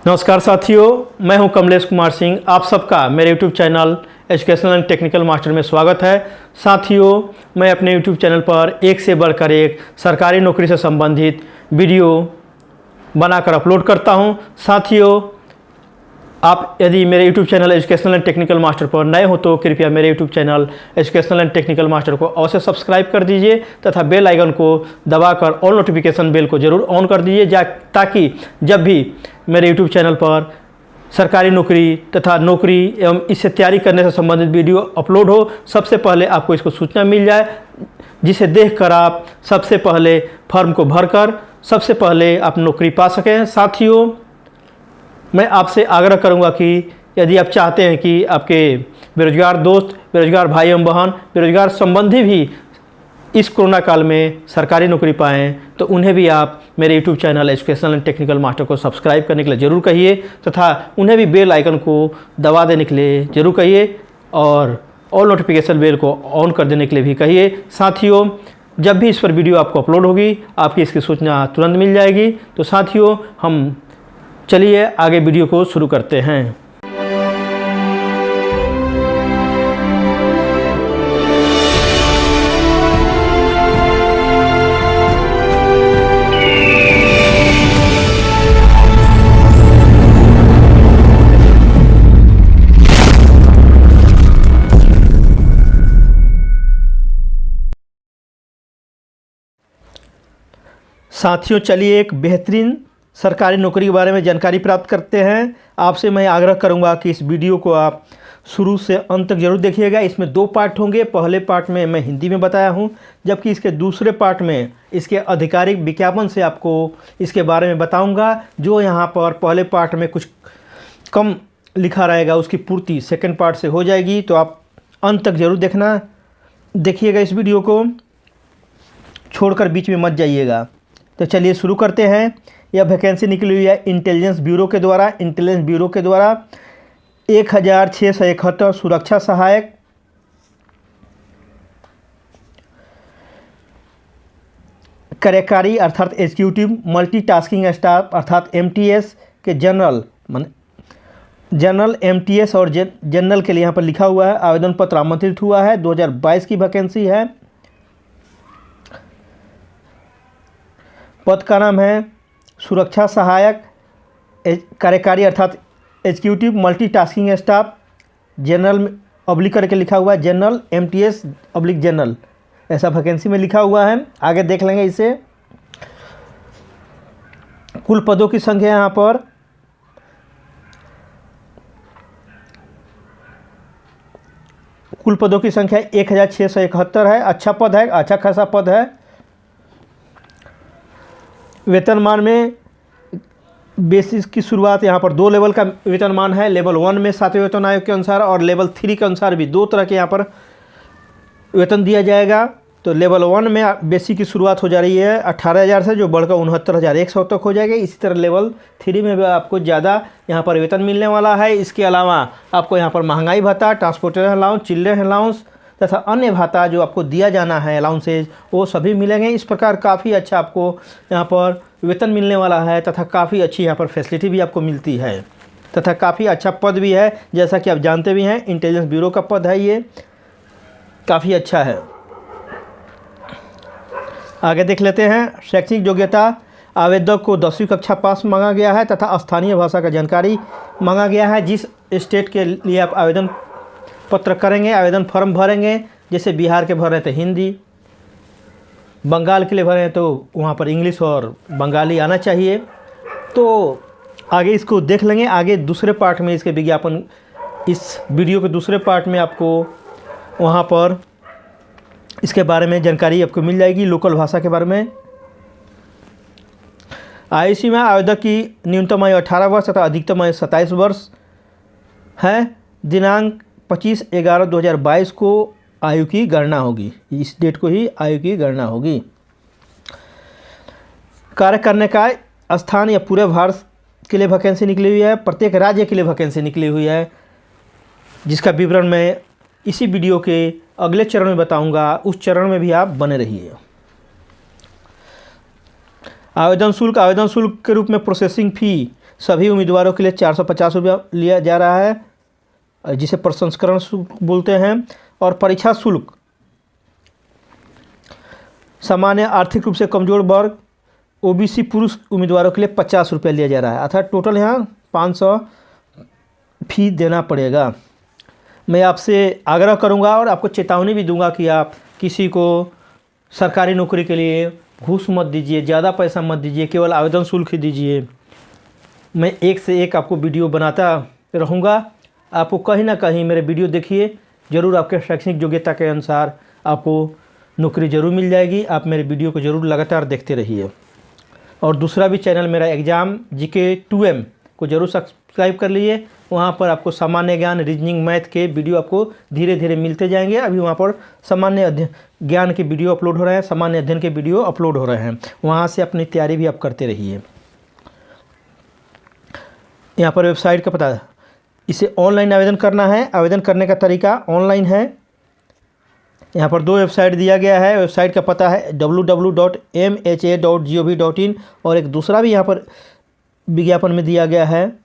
नमस्कार साथियों, मैं हूं कमलेश कुमार सिंह। आप सबका मेरे YouTube channel educational and technical master में स्वागत है। साथियों, मैं अपने यूट्यूब चैनल पर एक से बढ़कर एक सरकारी नौकरी से संबंधित वीडियो बनाकर अपलोड करता हूं। साथियों, आप यदि मेरे YouTube channel educational and technical master पर नए हो तो कृपया मेरे YouTube channel educational and technical master को अवश्य सब्सक्राइब कर दीजिए तथा बेल आइकन को दबाकर ऑल नोटिफिकेशन बेल को ज़रूर ऑन कर दीजिए, ताकि जब भी मेरे यूट्यूब चैनल पर सरकारी नौकरी तथा नौकरी एवं इससे तैयारी करने से संबंधित वीडियो अपलोड हो, सबसे पहले आपको इसको सूचना मिल जाए, जिसे देखकर आप सबसे पहले फॉर्म को भरकर सबसे पहले आप नौकरी पा सकें। साथियों, मैं आपसे आग्रह करूंगा कि यदि आप चाहते हैं कि आपके बेरोजगार दोस्त, बेरोजगार भाई एवं बहन, बेरोजगार संबंधी भी इस कोरोना काल में सरकारी नौकरी पाएँ, तो उन्हें भी आप मेरे YouTube channel educational and technical master को सब्सक्राइब करने के लिए ज़रूर कहिए तथा उन्हें भी बेल आइकन को दबा देने के लिए ज़रूर कहिए और ऑल नोटिफिकेशन बेल को ऑन कर देने के लिए भी कहिए। साथियों, जब भी इस पर वीडियो आपको अपलोड होगी, आपकी इसकी सूचना तुरंत मिल जाएगी। तो साथियों, हम चलिए आगे वीडियो को शुरू करते हैं। साथियों, चलिए एक बेहतरीन सरकारी नौकरी के बारे में जानकारी प्राप्त करते हैं। आपसे मैं आग्रह करूंगा कि इस वीडियो को आप शुरू से अंत तक जरूर देखिएगा। इसमें 2 पार्ट होंगे। पहले पार्ट में मैं हिंदी में बताया हूं, जबकि इसके दूसरे पार्ट में इसके आधिकारिक विज्ञापन से आपको इसके बारे में बताऊंगा। जो यहाँ पर पहले पार्ट में कुछ कम लिखा रहेगा, उसकी पूर्ति सेकेंड पार्ट से हो जाएगी। तो आप अंत तक जरूर देखिएगा, इस वीडियो को छोड़कर बीच में मत जाइएगा। तो चलिए शुरू करते हैं। यह वैकेंसी निकली हुई है इंटेलिजेंस ब्यूरो के द्वारा। 1671 सुरक्षा सहायक, कार्यकारी अर्थात एग्जीक्यूटिव मल्टीटास्किंग स्टाफ अर्थात MTS के जनरल MTS और जनरल के लिए यहाँ पर लिखा हुआ है। आवेदन पत्र आमंत्रित हुआ है। 2022 की वैकेंसी है। पद का नाम है सुरक्षा सहायक, कार्यकारी अर्थात executive multitasking staff, general oblique करके लिखा हुआ है जनरल MTS ऑब्लिक जनरल, ऐसा वैकेंसी में लिखा हुआ है। आगे देख लेंगे इसे। कुल पदों की संख्या यहाँ पर कुल पदों की संख्या 1671 है। अच्छा पद है, अच्छा खासा पद है। वेतनमान में बेसिस की शुरुआत यहाँ पर 2 लेवल का वेतनमान है। लेवल 1 में 7वें वेतन आयोग के अनुसार और लेवल 3 के अनुसार भी 2 तरह के यहाँ पर वेतन दिया जाएगा। तो लेवल 1 में बेसिक की शुरुआत हो जा रही है 18,000 से, जो बढ़कर 69,100 तक हो जाएगी। इसी तरह लेवल 3 में भी आपको ज़्यादा यहाँ पर वेतन मिलने वाला है। इसके अलावा आपको यहाँ पर महंगाई भत्ता, ट्रांसपोर्टेशन अलाउंस, चिल्ड्रन अलाउंस तथा अन्य भाता जो आपको दिया जाना है अलाउंसेज, वो सभी मिलेंगे। इस प्रकार काफ़ी अच्छा आपको यहाँ पर वेतन मिलने वाला है तथा काफ़ी अच्छी यहाँ पर फैसिलिटी भी आपको मिलती है तथा काफ़ी अच्छा पद भी है। जैसा कि आप जानते भी हैं, इंटेलिजेंस ब्यूरो का पद है, ये काफ़ी अच्छा है। आगे देख लेते हैं। शैक्षणिक योग्यता, आवेदक को 10वीं कक्षा पास मांगा गया है तथा स्थानीय भाषा का जानकारी मांगा गया है। जिस स्टेट के लिए आप आवेदन पत्र करेंगे, आवेदन फॉर्म भरेंगे, जैसे बिहार के भर रहे थे हिंदी, बंगाल के लिए भरे हैं तो वहाँ पर इंग्लिश और बंगाली आना चाहिए। तो आगे इसको देख लेंगे। आगे दूसरे पार्ट में इसके विज्ञापन, इस वीडियो के दूसरे पार्ट में आपको वहाँ पर इसके बारे में जानकारी आपको मिल जाएगी, लोकल भाषा के बारे में। आयुषी में आवेदक की न्यूनतम आयु 18 वर्ष तथा अधिकतम आयु 27 वर्ष है। दिनांक 25/11/2022 को आयु की गणना होगी। इस डेट को ही आयु की गणना होगी। कार्य करने का स्थान या पूरे भारत के लिए वैकेंसी निकली हुई है। प्रत्येक राज्य के लिए वैकेंसी निकली हुई है, जिसका विवरण मैं इसी वीडियो के अगले चरण में बताऊंगा। उस चरण में भी आप बने रहिए। आवेदन शुल्क के रूप में प्रोसेसिंग फ़ी सभी उम्मीदवारों के लिए 450 रुपया लिया जा रहा है, जिसे प्रसंस्करण शुल्क बोलते हैं। और परीक्षा शुल्क सामान्य आर्थिक रूप से कमजोर वर्ग ओबीसी पुरुष उम्मीदवारों के लिए 50 रुपया लिया जा रहा है, अर्थात टोटल यहाँ 500 फी देना पड़ेगा। मैं आपसे आग्रह करूंगा और आपको चेतावनी भी दूंगा कि आप किसी को सरकारी नौकरी के लिए घूस मत दीजिए, ज़्यादा पैसा मत दीजिए, केवल आवेदन शुल्क ही दीजिए। मैं एक से एक आपको वीडियो बनाता रहूँगा, आपको कहीं ना कहीं मेरे वीडियो देखिए, ज़रूर आपके शैक्षणिक योग्यता के अनुसार आपको नौकरी ज़रूर मिल जाएगी। आप मेरे वीडियो को ज़रूर लगातार देखते रहिए। और दूसरा भी चैनल मेरा एग्ज़ाम GK 2M को ज़रूर सब्सक्राइब कर लीजिए, वहाँ पर आपको सामान्य ज्ञान, रीजनिंग, मैथ के वीडियो आपको धीरे धीरे मिलते जाएंगे। अभी वहाँ पर सामान्य अध्ययन ज्ञान के वीडियो अपलोड हो रहे हैं, सामान्य अध्ययन के वीडियो अपलोड हो रहे हैं, वहाँ से अपनी तैयारी भी आप करते रहिए। यहाँ पर वेबसाइट का पता है, इसे ऑनलाइन आवेदन करना है। आवेदन करने का तरीका ऑनलाइन है। यहाँ पर 2 वेबसाइट दिया गया है। वेबसाइट का पता है www.mha.gov.in और एक दूसरा भी यहाँ पर विज्ञापन में दिया गया है।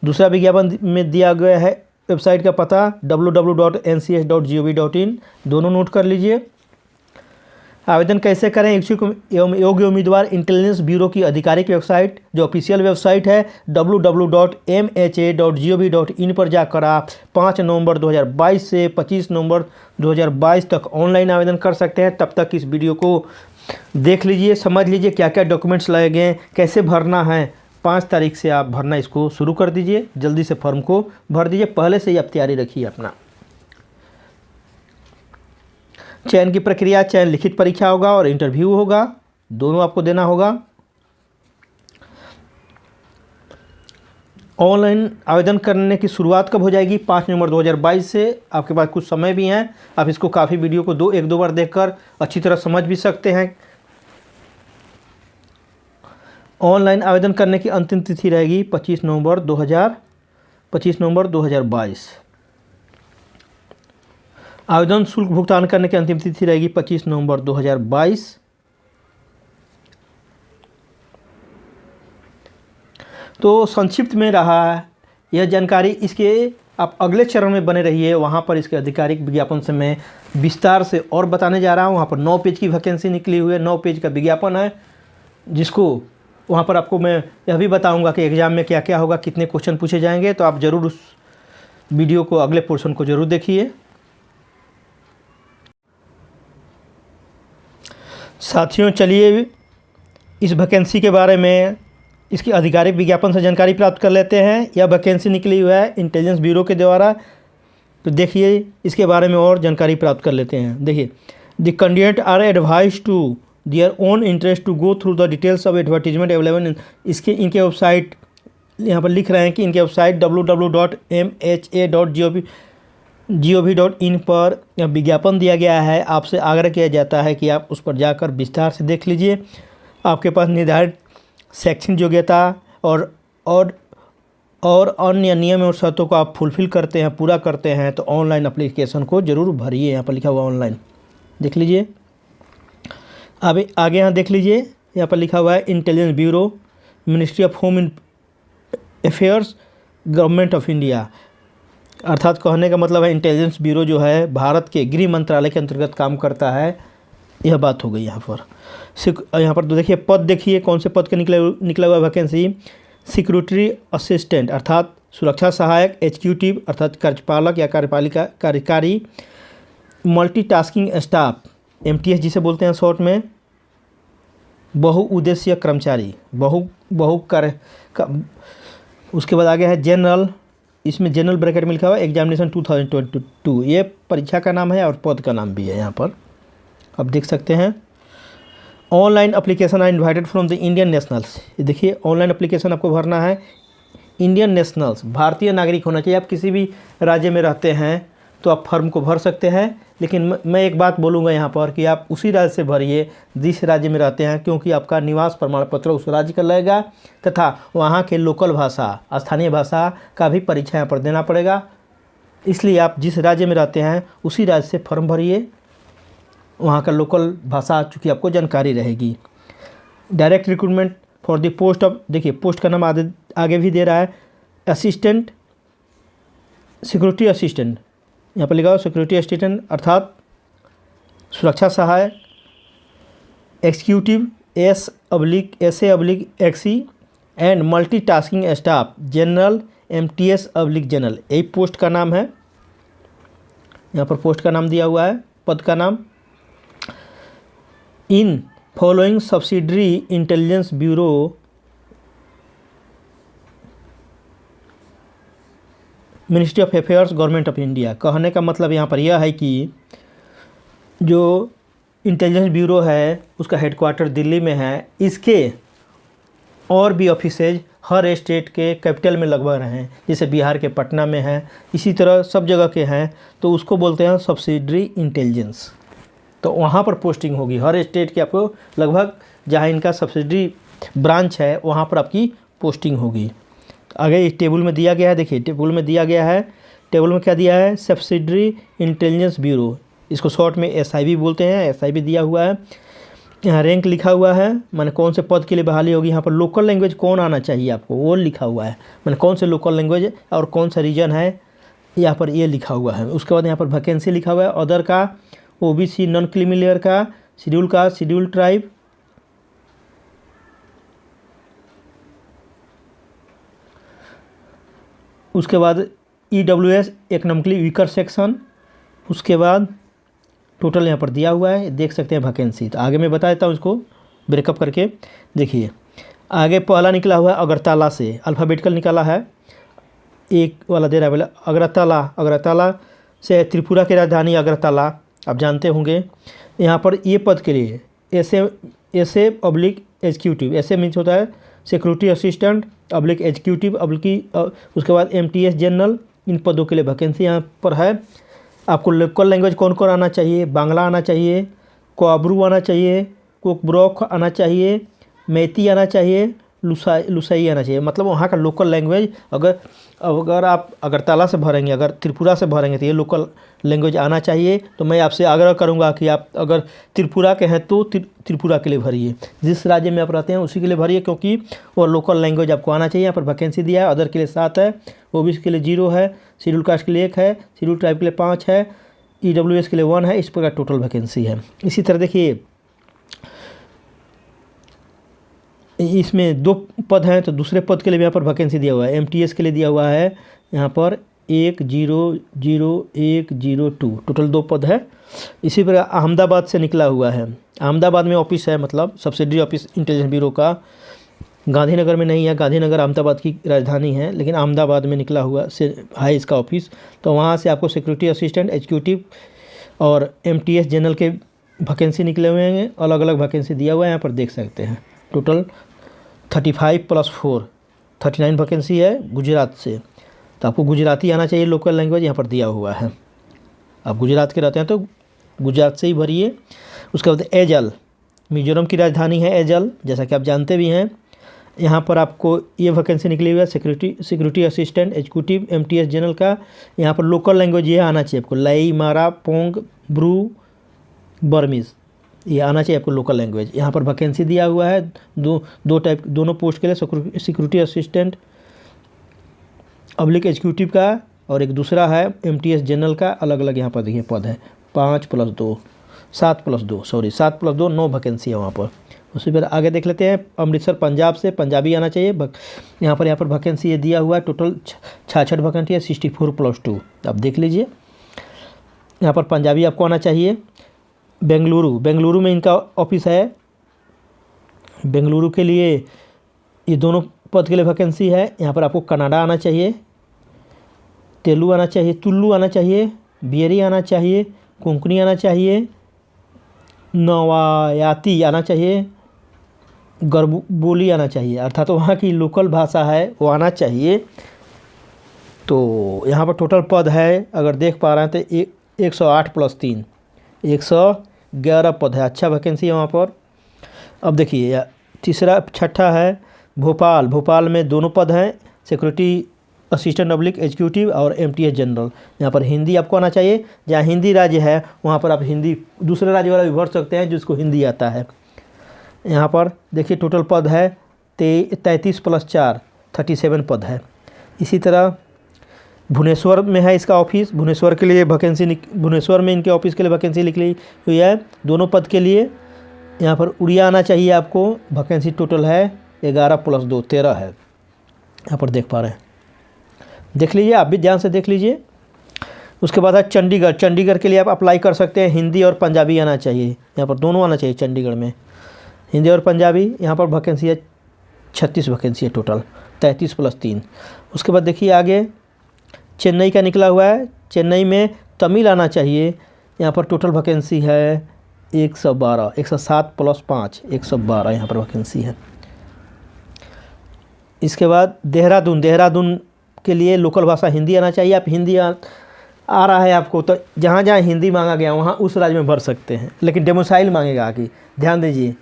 दूसरा विज्ञापन में दिया गया है वेबसाइट का पता www.ncs.gov.in, दोनों नोट कर लीजिए। आवेदन कैसे करें? इच्छुक एवं योग्य उम्मीदवार इंटेलिजेंस ब्यूरो की आधिकारिक वेबसाइट, जो ऑफिशियल वेबसाइट है, www.mha.gov.in पर जाकर आप 5 नवंबर 2022 से 25 नवंबर 2022 तक ऑनलाइन आवेदन कर सकते हैं। तब तक इस वीडियो को देख लीजिए, समझ लीजिए क्या क्या डॉक्यूमेंट्स लगेंगे, कैसे भरना है। 5 तारीख से आप भरना इसको शुरू कर दीजिए, जल्दी से फॉर्म को भर दीजिए, पहले से ही आप तैयारी रखिए अपना। चयन की प्रक्रिया, चयन लिखित परीक्षा होगा और इंटरव्यू होगा, दोनों आपको देना होगा। ऑनलाइन आवेदन करने की शुरुआत कब हो जाएगी? 5 नवंबर 2022 से। आपके पास कुछ समय भी है, आप इसको काफ़ी वीडियो को 1-2 बार देखकर अच्छी तरह समझ भी सकते हैं। ऑनलाइन आवेदन करने की अंतिम तिथि रहेगी 25 नवंबर 2022। आवेदन शुल्क भुगतान करने की अंतिम तिथि रहेगी 25 नवंबर 2022। तो संक्षिप्त में रहा यह जानकारी। इसके आप अगले चरण में बने रहिए, वहाँ पर इसके आधिकारिक विज्ञापन से मैं विस्तार से और बताने जा रहा हूँ। वहाँ पर 9 पेज की वैकेंसी निकली हुई है, 9 पेज का विज्ञापन है, जिसको वहाँ पर आपको मैं यह भी बताऊँगा कि एग्ज़ाम में क्या क्या होगा, कितने क्वेश्चन पूछे जाएंगे। तो आप ज़रूर उस वीडियो को, अगले पोर्शन को ज़रूर देखिए। साथियों, चलिए इस वैकेंसी के बारे में, इसकी आधिकारिक विज्ञापन से जानकारी प्राप्त कर लेते हैं। यह वैकेंसी निकली हुई है इंटेलिजेंस ब्यूरो के द्वारा, तो देखिए इसके बारे में और जानकारी प्राप्त कर लेते हैं। देखिए, the candidate are advise to their own interest to go through the details of advertisement available. इनके वेबसाइट यहाँ पर लिख रहे हैं कि इनके वेबसाइट www.mha.gov.in पर विज्ञापन दिया गया है। आपसे आग्रह किया जाता है कि आप उस पर जाकर विस्तार से देख लीजिए। आपके पास निर्धारित शैक्षणिक योग्यता और अन्य नियम और शर्तों को आप फुलफिल करते हैं, पूरा करते हैं, तो ऑनलाइन एप्लीकेशन को ज़रूर भरिए। यहाँ पर लिखा हुआ ऑनलाइन देख लीजिए। अभी आगे यहाँ देख लीजिए, यहाँ पर लिखा हुआ है intelligence bureau, ministry of home affairs, government of India. अर्थात कहने का मतलब है इंटेलिजेंस ब्यूरो जो है भारत के गृह मंत्रालय के अंतर्गत काम करता है। यह बात हो गई यहाँ पर। यहाँ पर तो देखिए पद, देखिए कौन से पद का निकला हुआ वैकेंसी। सिक्योरिटी असिस्टेंट अर्थात सुरक्षा सहायक, एग्जीक्यूटिव अर्थात कार्यपालक या कार्यपालिका कार्यकारी, मल्टीटास्किंग स्टाफ MTS जिसे बोलते हैं शॉर्ट में, बहुउद्देशीय कर्मचारी, उसके बाद आगे है जनरल, इसमें जनरल ब्रैकेट में लिखा हुआ एग्जामिनेशन 2022, ये परीक्षा का नाम है और पद का नाम भी है। यहाँ पर आप देख सकते हैं। Online application are invited from the Indian nationals. देखिए ऑनलाइन एप्लीकेशन आपको भरना है। इंडियन नेशनल्स, भारतीय नागरिक होना चाहिए। आप किसी भी राज्य में रहते हैं तो आप फॉर्म को भर सकते हैं, लेकिन मैं एक बात बोलूँगा यहाँ पर कि आप उसी राज्य से भरिए जिस राज्य में रहते हैं, क्योंकि आपका निवास प्रमाण पत्र उस राज्य का लगेगा तथा वहाँ के लोकल भाषा, स्थानीय भाषा का भी परीक्षा यहाँ पर देना पड़ेगा। इसलिए आप जिस राज्य में रहते हैं उसी राज्य से फॉर्म भरिए, वहाँ का लोकल भाषा चूँकि आपको जानकारी रहेगी। Direct recruitment for the post of, देखिए पोस्ट का नाम आगे भी दे रहा है असिस्टेंट, सिक्योरिटी असिस्टेंट, यहाँ पर लिखा हुआ सिक्योरिटी असिस्टेंट अर्थात सुरक्षा सहायक, executive SA/XE and multitasking staff general MTS/ general, यही पोस्ट का नाम है। यहाँ पर पोस्ट का नाम दिया हुआ है, पद का नाम। In following subsidiary intelligence bureau ministry of affairs government of India. कहने का मतलब यहाँ पर यह है कि जो इंटेलिजेंस ब्यूरो है उसका हेडक्वार्टर दिल्ली में है, इसके और भी ऑफिसेज हर स्टेट के कैपिटल में लगभग हैं, जैसे बिहार के पटना में है, इसी तरह सब जगह के हैं, तो उसको बोलते हैं सब्सिडरी इंटेलिजेंस। तो वहाँ पर पोस्टिंग होगी हर स्टेट के, आपको लगभग जहाँ इनका सब्सिडरी ब्रांच है वहाँ पर आपकी पोस्टिंग होगी। आगे इस टेबल में दिया गया है, देखिए टेबल में दिया गया है, टेबल में क्या दिया है, सब्सिडरी इंटेलिजेंस ब्यूरो, इसको शॉर्ट में SIB बोलते हैं, SIB दिया हुआ है। यहाँ रैंक लिखा हुआ है, माने कौन से पद के लिए बहाली होगी। यहाँ पर लोकल लैंग्वेज कौन आना चाहिए आपको वो लिखा हुआ है, माने कौन से लोकल लैंग्वेज और कौन सा रीजन है यहाँ पर ये लिखा हुआ है। उसके बाद यहाँ पर वैकेंसी लिखा हुआ है, अदर का, OBC नॉन क्रीमी लेयर का, शेड्यूल का, शेड्यूल ट्राइब, उसके बाद EWS इकोनॉमिकली वीकर सेक्शन, उसके बाद टोटल यहाँ पर दिया हुआ है, देख सकते हैं वैकेंसी। तो आगे मैं बता देता हूँ इसको ब्रेकअप करके। देखिए आगे पहला निकला हुआ है अगरतला से, अल्फ़ाबेटिकल निकाला है, एक वाला दे रहा है बोले अगरतला से, त्रिपुरा की राजधानी अगरतला, आप जानते होंगे। यहाँ पर ये पद के लिए SA/एक्सिक्यूटिव, ऐसे मीन्स होता है सिक्योरिटी असिस्टेंट /एक्सिक्यूटिव उसके बाद MTS जनरल, इन पदों के लिए वैकेंसी यहाँ पर है। आपको लोकल लैंग्वेज कौन कौन आना चाहिए, बांग्ला आना चाहिए, कोबरू आना चाहिए, कोकब्रोक आना चाहिए, मैती आना चाहिए, लुसाई आना चाहिए। मतलब वहाँ का लोकल लैंग्वेज अगर आप अगरतला से भरेंगे, अगर त्रिपुरा से भरेंगे तो ये लोकल लैंग्वेज आना चाहिए। तो मैं आपसे आग्रह करूँगा कि आप अगर त्रिपुरा के हैं तो त्रिपुरा के लिए भरिए, जिस राज्य में आप रहते हैं उसी के लिए भरिए, क्योंकि वो लोकल लैंग्वेज आपको आना चाहिए। यहाँ पर वैकेंसी दिया है, अदर के लिए 7 है, OBC के लिए 0 है, शेड्यूल कास्ट के लिए 1 है, शेड्यूल ट्राइब के लिए 5 है, EWS के लिए 1 है। इस प्रकार टोटल वैकेंसी है। इसी तरह देखिए इसमें 2 पद हैं, तो दूसरे पद के लिए यहाँ पर वैकेंसी दिया हुआ है। MTS के लिए दिया हुआ है यहाँ पर 100102, टोटल 2 पद है। इसी प्रकार अहमदाबाद से निकला हुआ है, अहमदाबाद में ऑफिस है, मतलब सब्सिडरी ऑफिस इंटेलिजेंस ब्यूरो का। गांधीनगर में नहीं है, गांधीनगर अहमदाबाद की राजधानी है, लेकिन अहमदाबाद में निकला हुआ से है इसका ऑफिस। तो वहाँ से आपको सिक्योरिटी असिस्टेंट, एक्सिक्यूटिव और MTS जनरल के वैकेंसी निकले हुए हैं, अलग अलग वैकेंसी दिया हुआ है, यहाँ पर देख सकते हैं। टोटल 35 + 4 39 वैकेंसी है गुजरात से। तो आपको गुजराती आना चाहिए, लोकल लैंग्वेज यहाँ पर दिया हुआ है। आप गुजरात के रहते हैं तो गुजरात से ही भरिए। उसके बाद एजल, मिजोरम की राजधानी है एजल, जैसा कि आप जानते भी हैं। यहाँ पर आपको ये वैकेंसी निकली हुई है security assistant, executive, MTS general का। यहाँ पर लोकल लैंग्वेज ये आना चाहिए आपको, लाई, मारा, पोंग, ब्रू, बर्मीज़, ये आना चाहिए आपको लोकल लैंग्वेज। यहाँ पर वैकेंसी दिया हुआ है दो टाइप, दोनों पोस्ट के लिए, सिक्योरिटी असिस्टेंट एक्सिक्यूटिव का, और एक दूसरा है MTS जनरल का। अलग अलग यहाँ पर देखिए पद है, 5 + 2 7 + 2 7 + 2 9 वैकेंसी है वहाँ पर। उसी पर आगे देख लेते हैं अमृतसर पंजाब से, पंजाबी आना चाहिए। यहाँ पर वैकेंसी ये दिया हुआ है, टोटल 66 वैकेंसी है, 64 + 2, आप देख लीजिए। यहाँ पर पंजाबी आपको आना चाहिए। बेंगलुरु में इनका ऑफिस है, बेंगलुरु के लिए ये दोनों पद के लिए वैकेंसी है। यहाँ पर आपको कनाडा आना चाहिए, तेलुगु आना चाहिए, तुलु आना चाहिए, बियरी आना चाहिए, कोंकणी आना चाहिए, नवायाती आना चाहिए, गरबोली आना चाहिए, अर्थात तो वहाँ की लोकल भाषा है वो आना चाहिए। तो यहाँ पर टोटल पद है, अगर देख पा रहे हैं तो 108 + 3 111 पद है। अच्छा वैकेंसी है वहाँ पर। अब देखिए छठा है भोपाल में 2 पद हैं, सिक्योरिटी असिस्टेंट एक्सिक्यूटिव और MTS जनरल। यहाँ पर हिंदी आपको आना चाहिए, जहाँ हिंदी राज्य है वहाँ पर आप हिंदी दूसरे राज्य वाला भी भर सकते हैं जिसको हिंदी आता है। यहाँ पर देखिए टोटल पद है 33 + 4 37 पद है। इसी तरह भुवनेश्वर में है इसका ऑफिस, भुवनेश्वर के लिए वैकेंसी, भुवनेश्वर में इनके ऑफिस के लिए वैकेंसी निकली हुई है दोनों पद के लिए। यहाँ पर उड़िया आना चाहिए आपको, वैकेंसी टोटल है 11 + 2 13 है, यहाँ पर देख पा रहे हैं, देख लीजिए, आप भी ध्यान से देख लीजिए। उसके बाद है चंडीगढ़, चंडीगढ़ के लिए आप अप्लाई कर सकते हैं, हिंदी और पंजाबी आना चाहिए, यहाँ पर दोनों आना चाहिए चंडीगढ़ में, हिंदी और पंजाबी। यहाँ पर वैकेंसी है 36 वैकेंसी है टोटल, 33 + 3। उसके बाद देखिए आगे चेन्नई का निकला हुआ है, चेन्नई में तमिल आना चाहिए, यहाँ पर टोटल वैकेंसी है 112, 107 + 5 112 यहाँ पर वैकेंसी है। इसके बाद देहरादून, देहरादून के लिए लोकल भाषा हिंदी आना चाहिए। आप हिंदी आ रहा है आपको, तो जहाँ जहाँ हिंदी मांगा गया वहाँ उस राज्य में भर सकते हैं, लेकिन डोमिसाइल मांगेगा आगे, ध्यान दीजिए,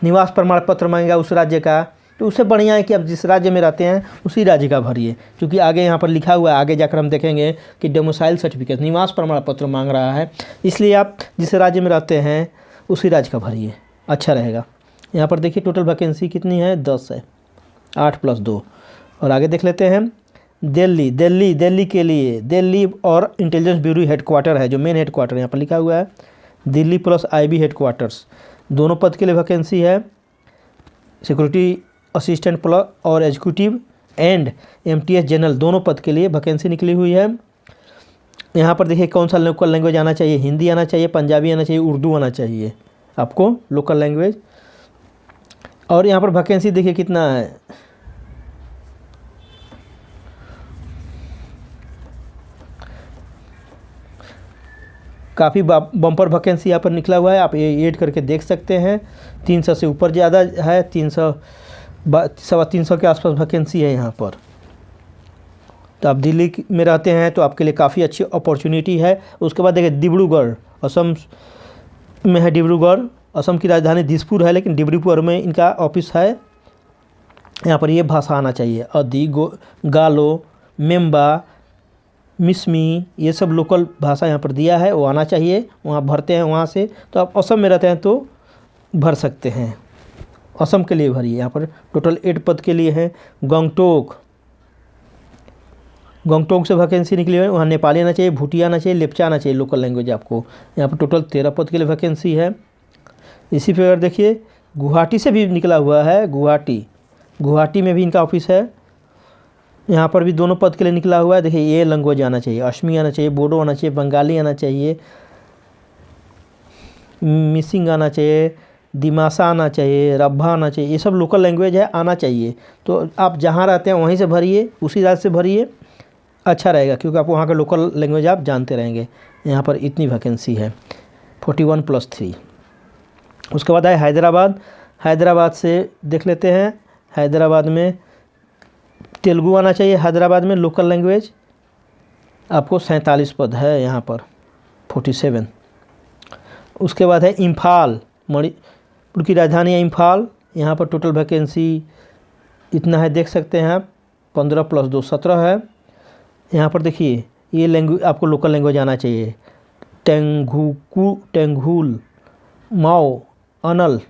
निवास प्रमाण पत्र मांगेगा उस राज्य का, तो उससे बढ़िया है कि आप जिस राज्य में रहते हैं उसी राज्य का भरिए, क्योंकि आगे यहाँ पर लिखा हुआ है, आगे जाकर हम देखेंगे कि डोमिसाइल सर्टिफिकेट, निवास प्रमाण पत्र मांग रहा है, इसलिए आप जिस राज्य में रहते हैं उसी राज्य का भरिए, अच्छा रहेगा। यहाँ पर देखिए टोटल वैकेंसी कितनी है, 10 है, 8 + 2। और आगे देख लेते हैं दिल्ली, दिल्ली, दिल्ली के लिए, दिल्ली और इंटेलिजेंस ब्यूरो हेडक्वार्टर है, जो मेन हेडक्वार्टर यहाँ पर लिखा हुआ है, दिल्ली + IB हेडक्वार्टर्स, दोनों पद के लिए वैकेंसी है। सिक्योरिटी असिस्टेंट प्लस और एग्जीक्यूटिव एंड MTS जनरल, दोनों पद के लिए वैकेंसी निकली हुई है। यहाँ पर देखिए कौन सा लोकल लैंग्वेज आना चाहिए, हिंदी आना चाहिए, पंजाबी आना चाहिए, उर्दू आना चाहिए आपको लोकल लैंग्वेज। और यहाँ पर वैकेंसी देखिए कितना है, काफ़ी बम्पर वैकेंसी यहाँ पर निकला हुआ है, आप ये ऐड करके देख सकते हैं। 300 से ऊपर ज़्यादा है, 300 के आसपास वैकेंसी है यहाँ पर। तो आप दिल्ली में रहते हैं तो आपके लिए काफ़ी अच्छी अपॉर्चुनिटी है। उसके बाद देखिए डिब्रूगढ़, असम में है डिब्रूगढ़, असम की राजधानी दिसपुर है, लेकिन डिब्रूगढ़ में इनका ऑफिस है। यहाँ पर ये भाषा आना चाहिए, अदी, गालो, मेम्बा, मिसमी, ये सब लोकल भाषा यहाँ पर दिया है, वो आना चाहिए, वहाँ भरते हैं वहाँ से। तो आप असम में रहते हैं तो भर सकते हैं, असम के लिए भरिए। यहाँ पर टोटल 8 पद के लिए है। गंगटोक, गंगटोक से वैकेंसी निकली है, वहाँ नेपाली आना चाहिए, भूटिया आना चाहिए, लेप्चा आना चाहिए लोकल लैंग्वेज आपको। यहाँ पर टोटल 13 पद के लिए वैकेंसी है। इसी प्रकार देखिए गुवाहाटी से भी निकला हुआ है, गुवाहाटी में भी इनका ऑफिस है, यहाँ पर भी दोनों पद के लिए निकला हुआ है। देखिए ये लैंग्वेज आना चाहिए, असमी आना चाहिए, बोडो आना चाहिए, बंगाली आना चाहिए, मिसिंग आना चाहिए, दिमासा आना चाहिए, रब्भा आना चाहिए, ये सब लोकल लैंग्वेज है, आना चाहिए। तो आप जहाँ रहते हैं वहीं से भरिए, उसी राज्य से भरिए, अच्छा रहेगा, क्योंकि आप वहाँ का लोकल लैंग्वेज आप जानते रहेंगे। यहाँ पर इतनी वैकेंसी है, 41 + 3। उसके बाद है हैदराबाद, हैदराबाद से देख लेते हैं। हैदराबाद में तेलुगु आना चाहिए, हैदराबाद में लोकल लैंग्वेज आपको 47 पद है यहाँ पर, 47। उसके बाद है इम्फाल, मणिपुर की राजधानी है इम्फाल, यहाँ पर टोटल वैकेंसी इतना है, देख सकते हैं आप, 15 + 2 17 है। यहाँ पर देखिए ये लैंग्वेज आपको लोकल लैंग्वेज आना चाहिए, टेंगुल, माओ, अनल,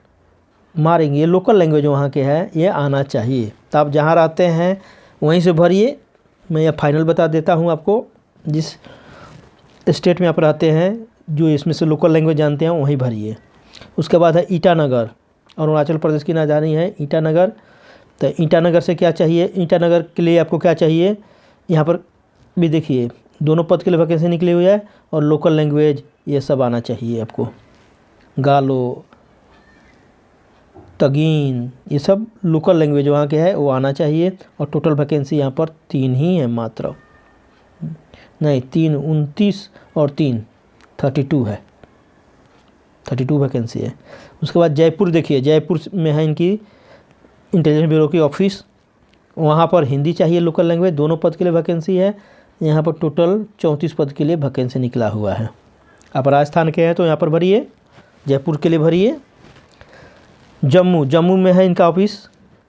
मारेंगे, ये लोकल लैंग्वेज वहाँ के हैं, ये आना चाहिए। तो आप जहाँ रहते हैं वहीं से भरिए। मैं यह फाइनल बता देता हूँ आपको, जिस स्टेट में आप रहते हैं, जो इसमें से लोकल लैंग्वेज जानते हैं वहीं भरिए। उसके बाद है ईटानगर, अरुणाचल प्रदेश की राजधानी है ईटानगर। तो ईटानगर से क्या चाहिए, ईटानगर के लिए आपको क्या चाहिए, यहाँ पर भी देखिए दोनों पद के लिए वैकेंसी निकली हुई है, और लोकल लैंग्वेज ये सब आना चाहिए आपको, गालो, तगीन, ये सब लोकल लैंग्वेज वहाँ के है, वो आना चाहिए। और टोटल वैकेंसी यहाँ पर 3 ही है मात्र, नहीं 3, 29 और 3 32 है, 32 वैकेंसी है। उसके बाद जयपुर देखिए, जयपुर में है इनकी इंटेलिजेंस ब्यूरो की ऑफिस, वहाँ पर हिंदी चाहिए लोकल लैंग्वेज, दोनों पद के लिए वैकेंसी है। यहाँ पर टोटल 34 पद के लिए वैकेंसी निकला हुआ है। आप राजस्थान के हैं तो यहाँ पर भरिए, जयपुर के लिए भरिए। जम्मू, जम्मू में है इनका ऑफिस,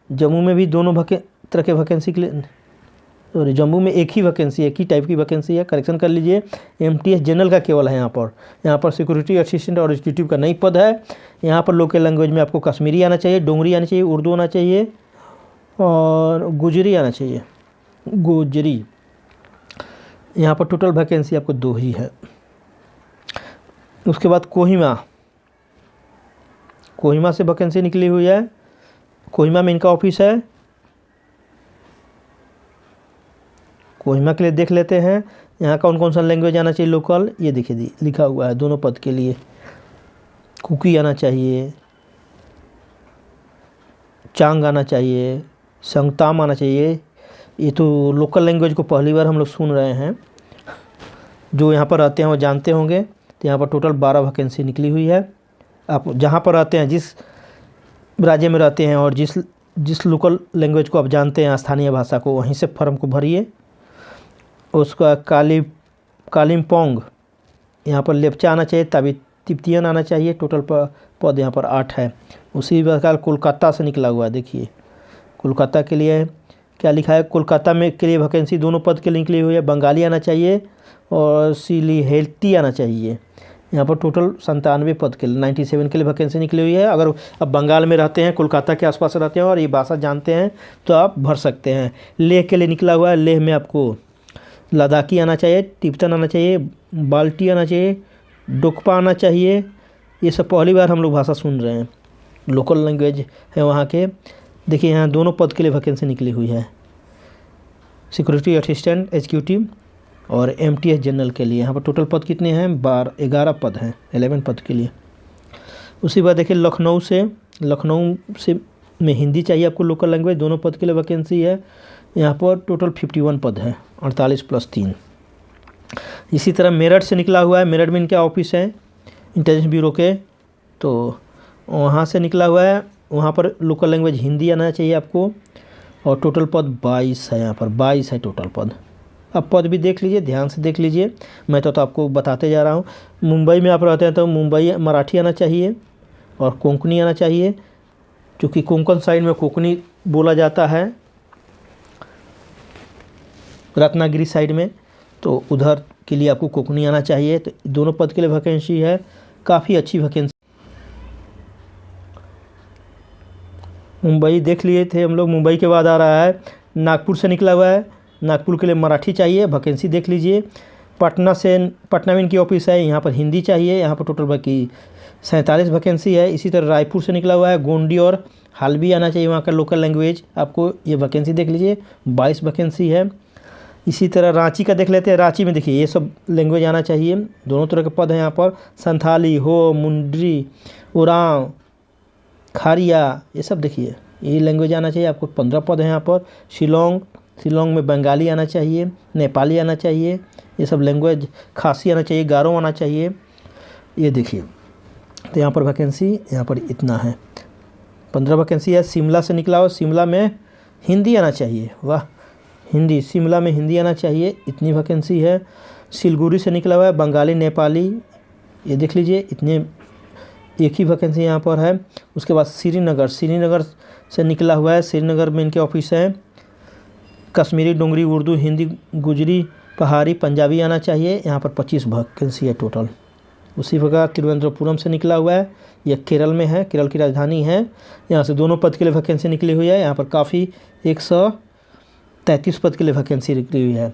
जम्मू में भी दोनों तरह के वैकेंसी के लिए, सॉरी जम्मू में एक ही वैकेंसी, एक ही टाइप की वैकेंसी है, करेक्शन कर लीजिए। MTS जनरल का केवल है यहाँ पर सिक्योरिटी असिस्टेंट और एग्जीक्यूटिव का नई पद है। यहाँ पर लोकल लैंग्वेज में आपको कश्मीरी आना चाहिए, डोंगरी आनी चाहिए, उर्दू आना चाहिए, और गुजरी आना चाहिए, गुजरी। यहाँ पर टोटल वैकेंसी आपको 2 ही है। उसके बाद कोहिमा, कोहिमा से वैकेंसी निकली हुई है। कोहिमा में इनका ऑफिस है। कोहिमा के लिए देख लेते हैं यहाँ कौन कौन सा लैंग्वेज आना चाहिए लोकल। ये देखिए लिखा हुआ है दोनों पद के लिए। कुकी आना चाहिए, चांग आना चाहिए, संगताम आना चाहिए। ये तो लोकल लैंग्वेज को पहली बार हम लोग सुन रहे हैं। जो यहाँ पर रहते हैं वो जानते होंगे। तो यहाँ पर टोटल 12 वैकेंसी निकली हुई है। आप जहाँ पर रहते हैं, जिस राज्य में रहते हैं और जिस लोकल लैंग्वेज को आप जानते हैं, स्थानीय भाषा को, वहीं से फॉर्म को भरिए। उसका कालिम्पोंग, यहाँ पर लेप्चा आना चाहिए, तिब्बतियन आना चाहिए। टोटल पद यहाँ पर 8 है। उसी प्रकार कोलकाता से निकला हुआ है। देखिए कोलकाता के लिए क्या लिखा है। कोलकाता में के लिए वैकेंसी दोनों पद के लिए निकली हुई है। बंगाली आना चाहिए और सिलीहेल्टी आना चाहिए। यहाँ पर टोटल 97 पद के लिए 97 के लिए वैकेंसी निकली हुई है। अगर आप बंगाल में रहते हैं, कोलकाता के आसपास रहते हैं और ये भाषा जानते हैं तो आप भर सकते हैं। लेह के लिए निकला हुआ है। लेह में आपको लद्दाखी आना चाहिए, तिब्बतन आना चाहिए, बाल्टी आना चाहिए, डोकपा आना चाहिए। ये सब पहली बार हम लोग भाषा सुन रहे हैं, लोकल लैंग्वेज है वहाँ के। देखिए यहाँ दोनों पद के लिए वैकेंसी निकली हुई है। सिक्योरिटी असिस्टेंट एग्जीक्यूटिव और एमटीएस जनरल के लिए। यहाँ पर टोटल पद कितने हैं? 11 पद हैं, 11 पद के लिए। उसी बाद देखिए लखनऊ से में हिंदी चाहिए आपको, लोकल लैंग्वेज, दोनों पद के लिए वैकेंसी है। यहाँ पर टोटल 51 पद है, 48 + 3। इसी तरह मेरठ से निकला हुआ है। मेरठ में इनके ऑफिस हैं इंटेलिजेंस ब्यूरो के, तो वहाँ से निकला हुआ है। वहाँ पर लोकल लैंग्वेज हिंदी आना चाहिए आपको। और टोटल पद 22 है। यहाँ पर 22 है टोटल पद। अब पद भी देख लीजिए, ध्यान से देख लीजिए। मैं तो आपको बताते जा रहा हूँ। मुंबई में आप रहते हैं तो मुंबई मराठी आना चाहिए और कोंकणी आना चाहिए, क्योंकि कोंकण साइड में कोंकणी बोला जाता है, रत्नागिरी साइड में, तो उधर के लिए आपको कोंकणी आना चाहिए। तो दोनों पद के लिए वैकेंसी है, काफ़ी अच्छी वैकेंसी। मुंबई देख लिए थे हम लोग। मुंबई के बाद आ रहा है नागपुर से निकला हुआ है। नागपुर के लिए मराठी चाहिए, वैकेंसी देख लीजिए। पटना में इनकी ऑफिस है, यहाँ पर हिंदी चाहिए। यहाँ पर टोटल बाकी 47 वैकेंसी है। इसी तरह रायपुर से निकला हुआ है। गोंडी और हल्बी आना चाहिए, वहाँ का लोकल लैंग्वेज आपको। ये वैकेंसी देख लीजिए, 22 वैकेंसी है। इसी तरह रांची का देख लेते हैं। रांची में देखिए ये सब लैंग्वेज आना चाहिए। दोनों तरह के पद हैं यहाँ पर। संथाली, हो, मुंडरी, उरांव, खारिया, ये सब देखिए ये लैंग्वेज आना चाहिए आपको। 15 पद हैं यहाँ पर। शिलोंग में बंगाली आना चाहिए, नेपाली आना चाहिए, ये सब लैंग्वेज। खासी आना चाहिए, गारो आना चाहिए। ये देखिए तो यहाँ पर वैकेंसी यहाँ पर इतना है, 15 वैकेंसी है। शिमला से निकला हो, शिमला में हिंदी आना चाहिए। वाह, हिंदी, शिमला में हिंदी आना चाहिए, इतनी वैकेंसी है। सिलगुड़ी से निकला हुआ है, बंगाली, नेपाली, ये देख लीजिए, इतने एक ही वैकेंसी यहाँ पर है। उसके बाद श्रीनगर से निकला हुआ है। श्रीनगर में इनके ऑफिस हैं। कश्मीरी, डोंगरी, उर्दू, हिंदी, गुजरी, पहाड़ी, पंजाबी आना चाहिए। यहाँ पर 25 वैकेंसी है टोटल। उसी प्रकार तिरुवनंतपुरम से निकला हुआ है, यह केरल में है, केरल की राजधानी है। यहाँ से दोनों पद के लिए वैकेंसी निकली हुई है। यहाँ पर काफ़ी 133 पद के लिए वैकेंसी निकली हुई है।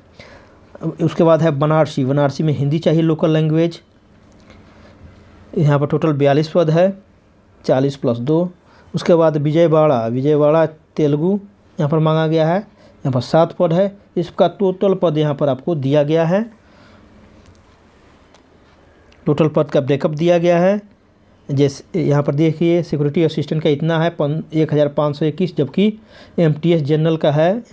उसके बाद है बनारसी में हिंदी चाहिए, लोकल लैंग्वेज। यहाँ पर टोटल 42 पद है, 40 + 2। उसके बाद विजयवाड़ा तेलुगु यहाँ पर मांगा गया है। यहाँ पर 7 पद है। इसका टोटल पद यहाँ पर आपको दिया गया है। टोटल पद का ब्रेकअप दिया गया है। जैसे यहाँ पर देखिए सिक्योरिटी असिस्टेंट का इतना है 1521, जबकि एमटीएस जनरल का है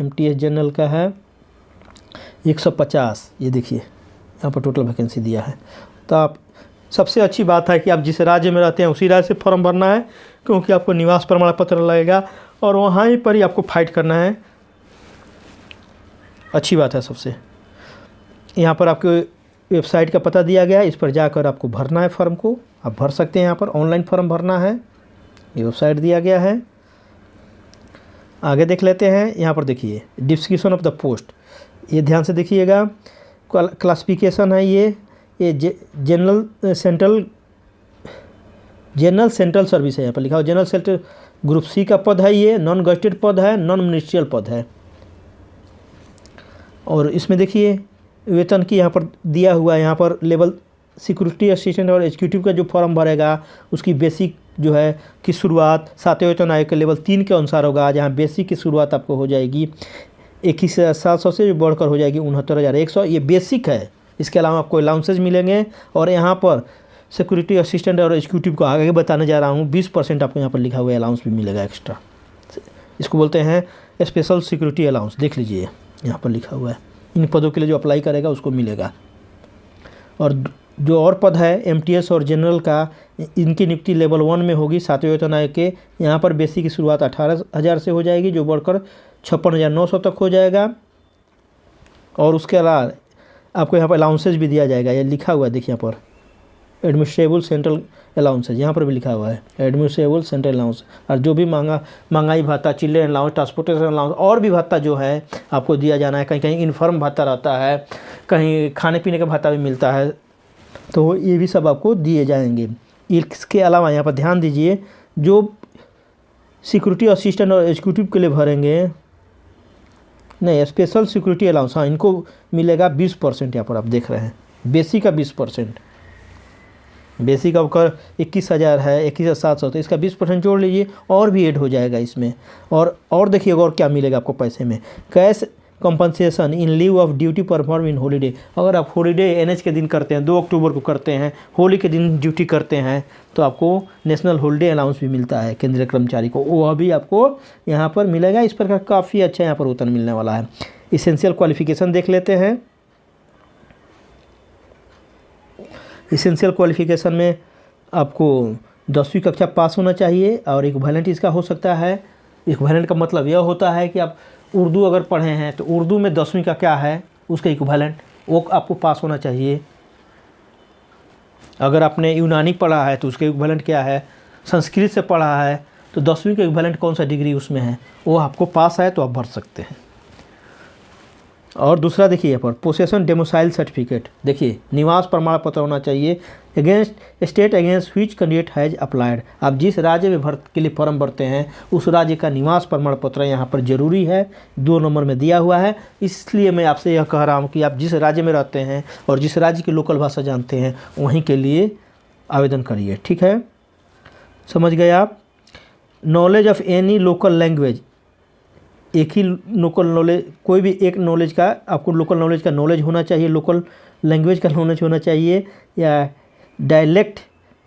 150। ये देखिए यहाँ पर टोटल वैकेंसी दिया है। तो आप, सबसे अच्छी बात है कि आप जिस राज्य में रहते हैं उसी राज्य से फॉर्म भरना है, क्योंकि आपको निवास प्रमाण पत्र लगेगा और वहाँ पर ही आपको फाइट करना है। अच्छी बात है सबसे। यहाँ पर आपको वेबसाइट का पता दिया गया है, इस पर जाकर आपको भरना है फॉर्म को। आप भर सकते हैं, यहाँ पर ऑनलाइन फॉर्म भरना है, ये वेबसाइट दिया गया है। आगे देख लेते हैं। यहाँ पर देखिए डिस्क्रिप्शन ऑफ द पोस्ट, ये ध्यान से देखिएगा। क्लासिफिकेशन है ये जनरल सेंट्रल सर्विस है। यहाँ पर लिखा हो जनरल ग्रुप सी का पद है, ये नॉन गजेटेड पद है, नॉन मिनिस्ट्रियल पद है। और इसमें देखिए वेतन की यहाँ पर दिया हुआ है, यहाँ पर लेवल सिक्योरिटी असिस्टेंट और एग्जीक्यूटिव का जो फॉर्म भरेगा उसकी बेसिक जो है कि शुरुआत 7वें वेतन आयोग के लेवल 3 के अनुसार होगा, जहाँ बेसिक की शुरुआत आपको हो जाएगी 21,700 से बढ़कर हो जाएगी 69,100, ये बेसिक है। इसके अलावा आपको अलाउंसेज मिलेंगे। और यहाँ पर सिक्योरिटी असिस्टेंट और एग्जीक्यूटिव को आगे बताने जा रहा हूँ, 20% आपको यहाँ पर लिखा हुआ है अलाउंस भी मिलेगा एक्स्ट्रा। इसको बोलते हैं स्पेशल सिक्योरिटी अलाउंस, देख लीजिए यहाँ पर लिखा हुआ है। इन पदों के लिए जो अप्लाई करेगा उसको मिलेगा। और जो और पद है एमटीएस और जनरल का, इनकी नियुक्ति लेवल 1 में होगी 7वें वेतन आयोग के। यहाँ पर बेसिक की शुरुआत 18,000 से हो जाएगी, जो बढ़कर 56,900 तक हो जाएगा। और उसके अलावा आपको यहाँ पर अलाउंसेज भी दिया जाएगा, ये लिखा हुआ है देखिए यहाँ पर एडमिनिस्ट्रेबल सेंट्रल अलाउंसेज, यहाँ पर भी लिखा हुआ है एडमिनिस्ट्रेबल सेंट्रल अलाउंस। और जो भी महंगाई भत्ता, चिल्ड्रन अलाउंस, ट्रांसपोर्टेशन अलाउंस और भी भत्ता जो है आपको दिया जाना है। कहीं कहीं इन्फर्म भत्ता रहता है, कहीं खाने पीने का भत्ता भी मिलता है, तो ये भी सब आपको दिए जाएंगे। इसके अलावा यहाँ पर ध्यान दीजिए, जो सिक्योरिटी असिस्टेंट और एग्जीक्यूटिव के लिए भरेंगे, नहीं स्पेशल सिक्योरिटी अलाउंस, हाँ इनको मिलेगा 20%। यहाँ पर आप देख रहे हैं बेसिक का 20%, बेसिक आपका 21,000 है, 21,700, तो इसका 20% जोड़ लीजिए और भी ऐड हो जाएगा इसमें। और देखिएगा और क्या मिलेगा आपको पैसे में, cash compensation in leave of duty perform in holiday. अगर आप हॉलीडे एनएच के दिन करते हैं, 2 अक्टूबर को करते हैं, होली के दिन ड्यूटी करते हैं, तो आपको नेशनल हॉलीडे अलाउंस भी मिलता है केंद्रीय कर्मचारी को, वह भी आपको यहाँ पर मिलेगा। इस प्रकार काफ़ी अच्छा यहाँ पर वेतन मिलने वाला है। इसेंशियल क्वालिफिकेशन देख लेते हैं। इसेंशियल क्वालिफिकेशन में आपको 10वीं कक्षा पास होना चाहिए और इक्विवेलेंट इसका हो सकता है। इक्विवेलेंट का मतलब यह होता है कि आप उर्दू अगर पढ़े हैं तो उर्दू में 10वीं का क्या है उसका इक्विवेलेंट वो आपको पास होना चाहिए। अगर आपने यूनानी पढ़ा है तो उसका इक्विवेलेंट क्या है, संस्कृत से पढ़ा है तो 10वीं का इक्विवेलेंट कौन सा डिग्री उसमें है वो आपको पास है तो आप भर सकते हैं। और दूसरा देखिए यहाँ पर पोसेशन डेमोसाइल सर्टिफिकेट, देखिए निवास प्रमाण पत्र होना चाहिए against state against which candidate has applied. आप जिस राज्य में के लिए फॉर्म भरते हैं उस राज्य का निवास प्रमाण पत्र यहाँ पर जरूरी है, 2 नंबर में दिया हुआ है। इसलिए मैं आपसे यह कह रहा हूँ कि आप जिस राज्य में रहते हैं और जिस राज्य की लोकल भाषा जानते हैं वहीं के लिए आवेदन करिए, ठीक है, समझ गए आप। Knowledge of any local language, एक ही लोकल नॉलेज, कोई भी एक नॉलेज का आपको लोकल नॉलेज का नॉलेज होना चाहिए, लोकल लैंग्वेज का नॉलेज होना चाहिए, या डायलेक्ट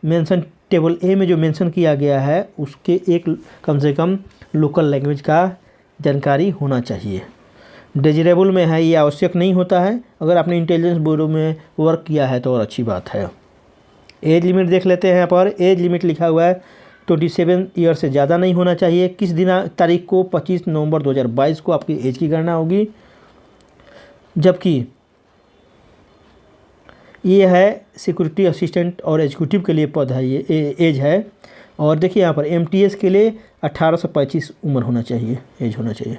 मेंशन टेबल ए में जो मेंशन किया गया है उसके एक कम से कम लोकल लैंग्वेज का जानकारी होना चाहिए। डिजरेबल में है ये आवश्यक नहीं होता है, अगर आपने इंटेलिजेंस ब्यूरो में वर्क किया है तो और अच्छी बात है। एज लिमिट देख लेते हैं। यहाँ पर एज लिमिट लिखा हुआ है 27 ईयर से ज़्यादा नहीं होना चाहिए। किस दिन तारीख को 25 नवंबर 2022 को आपकी एज की गणना होगी, जबकि ये है सिक्योरिटी असिस्टेंट और एग्जीक्यूटिव के लिए पद है, ये एज है। और देखिए यहाँ पर एमटीएस के लिए 18 से 25 उम्र होना चाहिए, एज होना चाहिए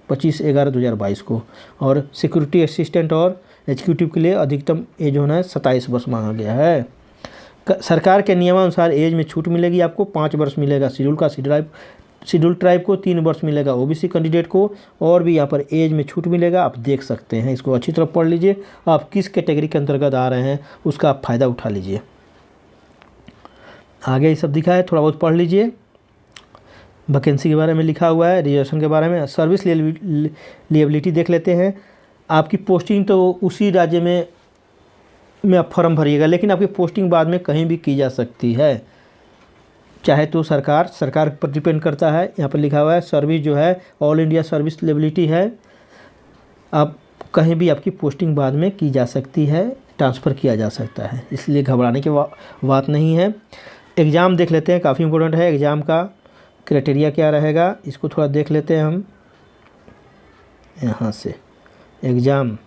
25/11/2022 को। और सिक्योरिटी असिस्टेंट और एग्जीक्यूटिव के लिए अधिकतम एज होना है 27 वर्ष मांगा गया है। सरकार के नियमानुसार एज में छूट मिलेगी, आपको 5 वर्ष मिलेगा शेड्यूल ट्राइब को, 3 वर्ष मिलेगा ओबीसी कैंडिडेट को, और भी यहाँ पर एज में छूट मिलेगा। आप देख सकते हैं, इसको अच्छी तरह पढ़ लीजिए, आप किस कैटेगरी के अंतर्गत आ रहे हैं उसका आप फ़ायदा उठा लीजिए। आगे ये सब दिखा है, थोड़ा बहुत पढ़ लीजिए। वैकेंसी के बारे में लिखा हुआ है, रिजर्वेशन के बारे में। सर्विस लिएबिलिटी देख लेते हैं। आपकी पोस्टिंग तो उसी राज्य में आप फॉर्म भरिएगा, लेकिन आपकी पोस्टिंग बाद में कहीं भी की जा सकती है, चाहे तो सरकार पर डिपेंड करता है। यहाँ पर लिखा हुआ है सर्विस जो है ऑल इंडिया सर्विस लेबिलिटी है, आप कहीं भी आपकी पोस्टिंग बाद में की जा सकती है, ट्रांसफ़र किया जा सकता है, इसलिए घबराने की बात नहीं है। एग्ज़ाम देख लेते हैं, काफ़ी इंपॉर्टेंट है। एग्ज़ाम का क्राइटेरिया क्या रहेगा इसको थोड़ा देख लेते हैं हम। यहाँ से एग्ज़ाम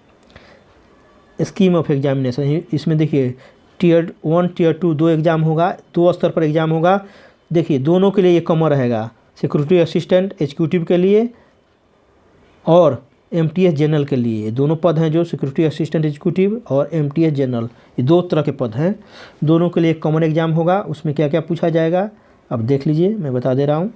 स्कीम ऑफ एग्जामिनेशन, इसमें देखिए टियर 1 टियर 2 2 एग्ज़ाम होगा, 2 स्तर पर एग्ज़ाम होगा। देखिए दोनों के लिए ये कॉमन रहेगा, सिक्योरिटी असिस्टेंट एग्जीक्यूटिव के लिए और एमटीएस जनरल के लिए। दोनों पद हैं जो सिक्योरिटी असिस्टेंट एग्जीक्यूटिव और एमटीएस जनरल, ये 2 तरह के पद हैं। दोनों के लिए एक कॉमन एग्ज़ाम होगा, उसमें क्या क्या पूछा जाएगा अब देख लीजिए, मैं बता दे रहा हूँ।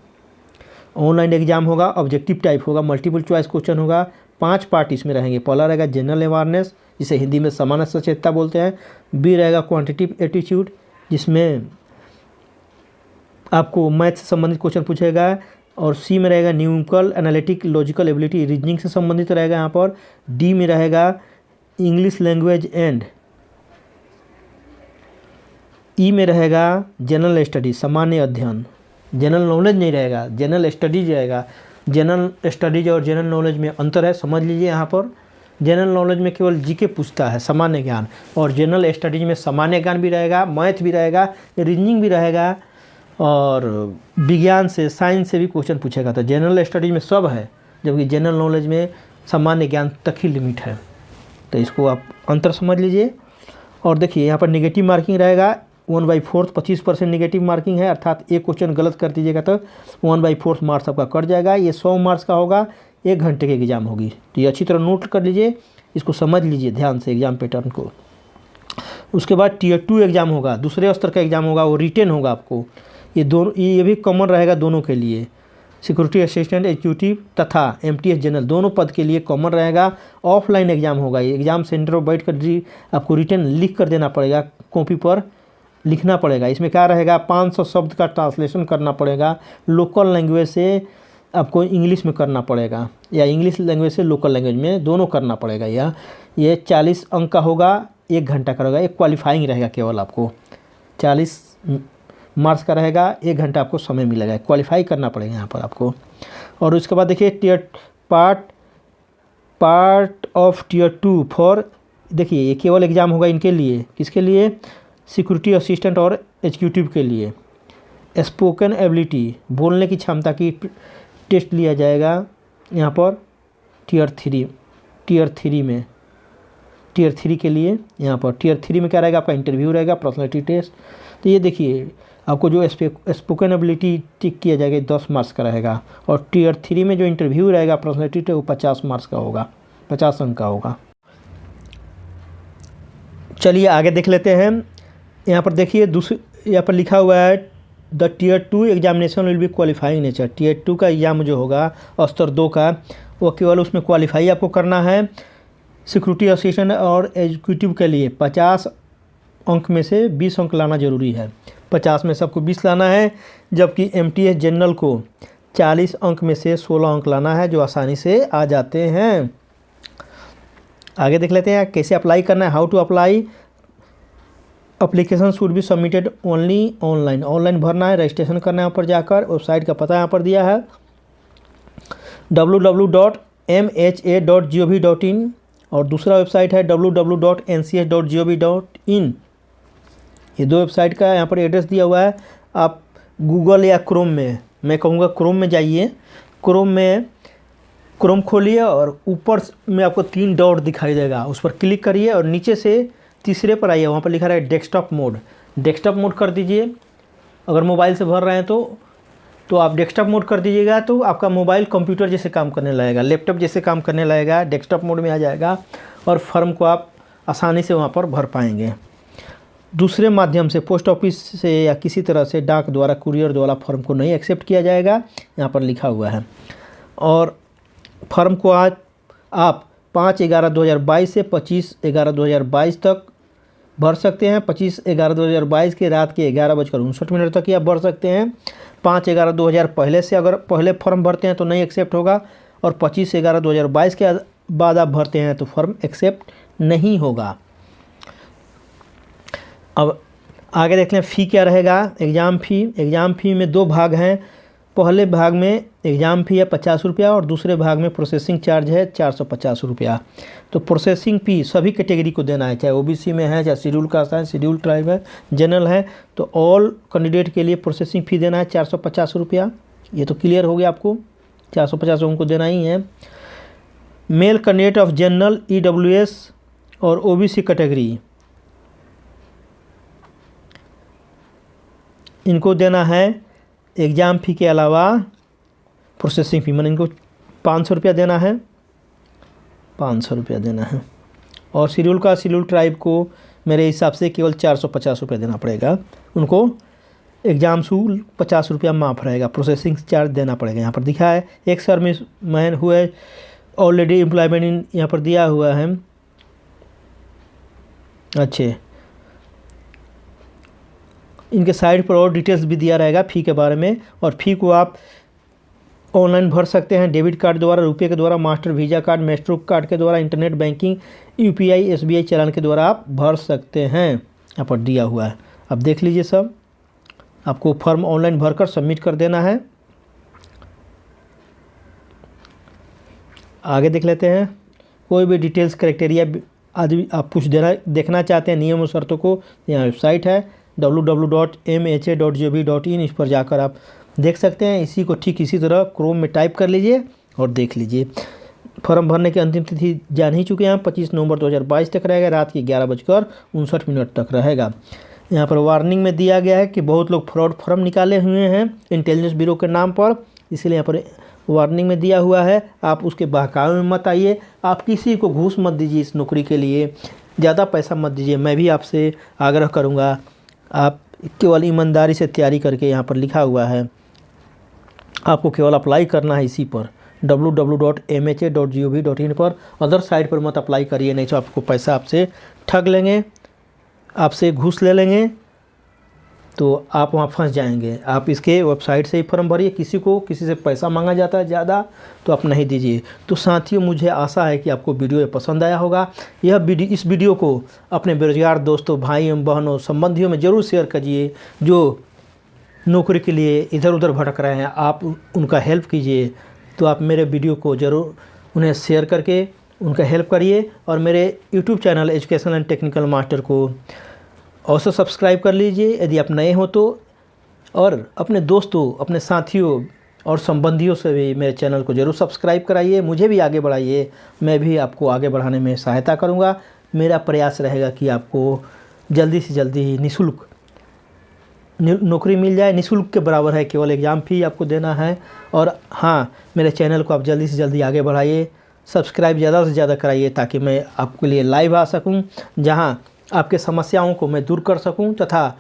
ऑनलाइन एग्जाम होगा, ऑब्जेक्टिव टाइप होगा, मल्टीपल चॉइस क्वेश्चन होगा, 5 पार्ट इसमें रहेंगे। पहला रहेगा जनरल अवेयरनेस, जिसे हिंदी में सामान्य सचेतता बोलते हैं। बी रहेगा क्वांटिटेटिव एप्टीट्यूड, जिसमें आपको मैथ से संबंधित क्वेश्चन पूछेगा। और सी में रहेगा numerical analytic logical ability, reasoning से संबंधित रहेगा यहाँ पर। डी में रहेगा इंग्लिश लैंग्वेज एंड। ई में रहेगा जनरल स्टडी, सामान्य अध्ययन। जनरल नॉलेज नहीं रहेगा, जनरल स्टडीज रहेगा। जनरल स्टडीज और जनरल नॉलेज में अंतर है, समझ लीजिए। यहाँ पर जनरल नॉलेज में केवल जीके पूछता है, सामान्य ज्ञान, और जनरल स्टडीज में सामान्य ज्ञान भी रहेगा, मैथ भी रहेगा, रीजनिंग भी रहेगा, और विज्ञान से, साइंस से भी क्वेश्चन पूछेगा। तो जनरल स्टडीज में सब है, जबकि जनरल नॉलेज में सामान्य ज्ञान तक ही लिमिट है। तो इसको आप अंतर समझ लीजिए। और देखिए यहाँ पर नेगेटिव मार्किंग रहेगा 1/4, 25% नेगेटिव मार्किंग है, अर्थात एक क्वेश्चन गलत कर दीजिएगा तो 1/4 मार्क्स आपका कट जाएगा। ये 100 मार्क्स का होगा, 1 घंटे की एग्ज़ाम होगी। तो ये अच्छी तरह नोट कर लीजिए, इसको समझ लीजिए ध्यान से एग्ज़ाम पैटर्न को। उसके बाद Tier 2 एग्ज़ाम होगा, दूसरे स्तर का एग्ज़ाम होगा, वो रिटेन होगा आपको। ये दोनों, ये भी कॉमन रहेगा दोनों के लिए। सिक्योरिटी असिस्टेंट एग्जीक्यूटिव तथा MTS जनरल दोनों पद के लिए कॉमन रहेगा। ऑफलाइन एग्ज़ाम होगा, ये एग्ज़ाम सेंटर पर बैठ कर आपको रिटर्न लिख कर देना पड़ेगा, कॉपी पर लिखना पड़ेगा। इसमें क्या रहेगा, 500 शब्द का ट्रांसलेशन करना पड़ेगा। लोकल लैंग्वेज से आपको इंग्लिश में करना पड़ेगा, या इंग्लिश लैंग्वेज से लोकल लैंग्वेज में, दोनों करना पड़ेगा। ये 40 अंक का होगा, 1 घंटा का रहेगा। एक क्वालिफाइंग रहेगा, केवल आपको 40 मार्क्स का रहेगा, 1 घंटा आपको समय मिलेगा, क्वालिफाई करना पड़ेगा यहाँ पर आपको। और उसके बाद देखिए पार्ट ऑफ Tier 2 फॉर, देखिए ये केवल एग्ज़ाम होगा इनके लिए, किसके लिए, सिक्योरिटी असिस्टेंट और एग्जीक्यूटिव के लिए। स्पोकन एबिलिटी, बोलने की क्षमता की टेस्ट लिया जाएगा यहाँ पर Tier 3 के लिए। यहाँ पर Tier 3 में क्या रहेगा, आपका इंटरव्यू रहेगा, पर्सनैलिटी टेस्ट। तो ये देखिए आपको जो स्पोकन एबिलिटी टिक किया जाएगा 10 मार्क्स का रहेगा, और Tier 3 में जो इंटरव्यू रहेगा पर्सनैलिटी टेस्ट, वो 50 मार्क्स का होगा, 50 अंक का होगा। चलिए आगे देख लेते हैं। यहाँ पर देखिए यहाँ पर लिखा हुआ है the Tier 2 examination will be qualifying nature. Tier 2 का एग्ज़ाम जो होगा स्तर 2 का, वो केवल उसमें क्वालिफाई आपको करना है। सिक्योरिटी असिस्टेंट और एग्जीक्यूटिव के लिए 50 अंक में से 20 अंक लाना ज़रूरी है, 50 में सबको 20 लाना है। जबकि MTS जनरल को 40 अंक में से 16 अंक लाना है, जो आसानी से आ जाते हैं। आगे देख लेते हैं कैसे अप्लाई करना है, how to apply. Application should be submitted only online, online भरना है, रजिस्ट्रेशन करना है यहाँ पर जाकर। वेबसाइट का पता यहाँ पर दिया है www.mha.gov.in, और दूसरा वेबसाइट है www.ncs.gov.in। ये 2 वेबसाइट का यहाँ पर एड्रेस दिया हुआ है। आप गूगल या क्रोम में, मैं कहूँगा क्रोम में जाइए, क्रोम खोलिए और ऊपर में आपको 3 डॉट दिखाई देगा, उस पर क्लिक करिए और नीचे से तीसरे पर आइए, वहाँ पर लिखा रहा है डेस्कटॉप मोड। डेस्कटॉप मोड कर दीजिए। अगर मोबाइल से भर रहे हैं तो आप डेस्कटॉप मोड कर दीजिएगा, तो आपका मोबाइल कंप्यूटर जैसे काम करने लगेगा, लैपटॉप जैसे काम करने लगेगा, डेस्कटॉप मोड में आ जाएगा, और फॉर्म को आप आसानी से वहाँ पर भर पाएंगे। दूसरे माध्यम से, पोस्ट ऑफिस से या किसी तरह से डाक द्वारा, कुरियर द्वारा फॉर्म को नहीं एक्सेप्ट किया जाएगा, यहाँ पर लिखा हुआ है। और फॉर्म को आज आप 5/11/2022 से 25/11/2022 तक भर सकते हैं। 25/11/2022 के रात के 11:59 तक ही आप भर सकते हैं। 5/11/2000 पहले से अगर पहले फॉर्म भरते हैं तो नहीं एक्सेप्ट होगा, और 25/11/2022 के बाद आप भरते हैं तो फॉर्म एक्सेप्ट नहीं होगा। अब आगे देख लें फ़ी क्या रहेगा। एग्ज़ाम फ़ी में 2 भाग हैं। पहले भाग में एग्ज़ाम फ़ी है 50 रुपया, और दूसरे भाग में प्रोसेसिंग चार्ज है 450 रुपया। तो प्रोसेसिंग फ़ी सभी कैटेगरी को देना है, चाहे OBC में है, चाहे शेड्यूल कास्ट है, शेड्यूल ट्राइब है, जनरल है, तो ऑल कैंडिडेट के लिए प्रोसेसिंग फ़ी देना है 450 रुपया। ये तो क्लियर हो गया आपको, 450 उनको देना ही है। Male candidate of general, EWS और OBC कैटेगरी, इनको देना है एग्ज़ाम फ़ी के अलावा प्रोसेसिंग फ़ी, मैंने इनको 500 रुपया देना है, 500 रुपया देना है। और शेड्यूल ट्राइब को मेरे हिसाब से केवल 450 रुपया देना पड़ेगा उनको, एग्ज़ाम शुल्क 50 रुपया माफ़ रहेगा, प्रोसेसिंग चार्ज देना पड़ेगा। यहाँ पर दिखा है एक सर्विस मैन हुए ऑलरेडी एम्प्लॉयमेंट इन, यहाँ पर दिया हुआ है। अच्छे, इनके साइड पर और डिटेल्स भी दिया रहेगा फ़ी के बारे में, और फ़ी को आप ऑनलाइन भर सकते हैं, डेबिट कार्ड द्वारा, रुपये के द्वारा, master visa card, Maestro card के द्वारा, इंटरनेट बैंकिंग, यूपीआई, एसबीआई चालान के द्वारा आप भर सकते हैं। यहाँ पर दिया हुआ है, अब देख लीजिए सब। आपको फॉर्म ऑनलाइन भरकर सबमिट कर देना है। आगे देख लेते हैं, कोई भी डिटेल्स क्राइटेरिया आदि आप कुछ देखना चाहते हैं, नियम और शर्तों को, यहाँ वेबसाइट है www.mha.gov.in, इस पर जाकर आप देख सकते हैं। इसी को ठीक इसी तरह क्रोम में टाइप कर लीजिए और देख लीजिए। फॉर्म भरने की अंतिम तिथि जान ही चुके हैं, 25 नवंबर 2022 तक रहेगा, रात के 11:59 तक रहेगा। यहाँ पर वार्निंग में दिया गया है कि बहुत लोग फ्रॉड फॉर्म निकाले हुए हैं इंटेलिजेंस ब्यूरो के नाम पर, इसलिए यहाँ पर वार्निंग में दिया हुआ है। आप उसके बहकावे में मत आइए, आप किसी को घूस मत दीजिए, इस नौकरी के लिए ज़्यादा पैसा मत दीजिए। मैं भी आपसे आग्रह करूँगा, आप केवल ईमानदारी से तैयारी करके, यहाँ पर लिखा हुआ है आपको केवल अप्लाई करना है इसी पर www.mha.gov.in पर। अदर साइट पर मत अप्लाई करिए, नहीं तो आपको पैसा आपसे ठग लेंगे, आपसे घूस ले लेंगे, तो आप वहाँ फंस जाएंगे। आप इसके वेबसाइट से ही फॉर्म भरिए। किसी से पैसा मांगा जाता है ज़्यादा तो आप नहीं दीजिए। तो साथियों, मुझे आशा है कि आपको वीडियो पसंद आया होगा। इस वीडियो को अपने बेरोजगार दोस्तों, भाई एवं बहनों, संबंधियों में ज़रूर शेयर करिए जो नौकरी के लिए इधर उधर भटक रहे हैं। आप उनका हेल्प कीजिए। तो आप मेरे वीडियो को ज़रूर उन्हें शेयर करके उनका हेल्प करिए, और मेरे YouTube channel educational and technical master को अवश्य सब्सक्राइब कर लीजिए यदि आप नए हो तो, और अपने दोस्तों, अपने साथियों और संबंधियों से भी मेरे चैनल को ज़रूर सब्सक्राइब कराइए। मुझे भी आगे बढ़ाइए, मैं भी आपको आगे बढ़ाने में सहायता करूँगा। मेरा प्रयास रहेगा कि आपको जल्दी से जल्दी निःशुल्क नौकरी मिल जाए। निःशुल्क के बराबर है, केवल एग्ज़ाम फ़ी आपको देना है। और हाँ, मेरे चैनल को आप जल्दी से जल्दी आगे बढ़ाइए, सब्सक्राइब ज़्यादा से ज़्यादा कराइए, ताकि मैं आपके लिए लाइव आ सकूं, जहां आपके समस्याओं को मैं दूर कर सकूं, तथा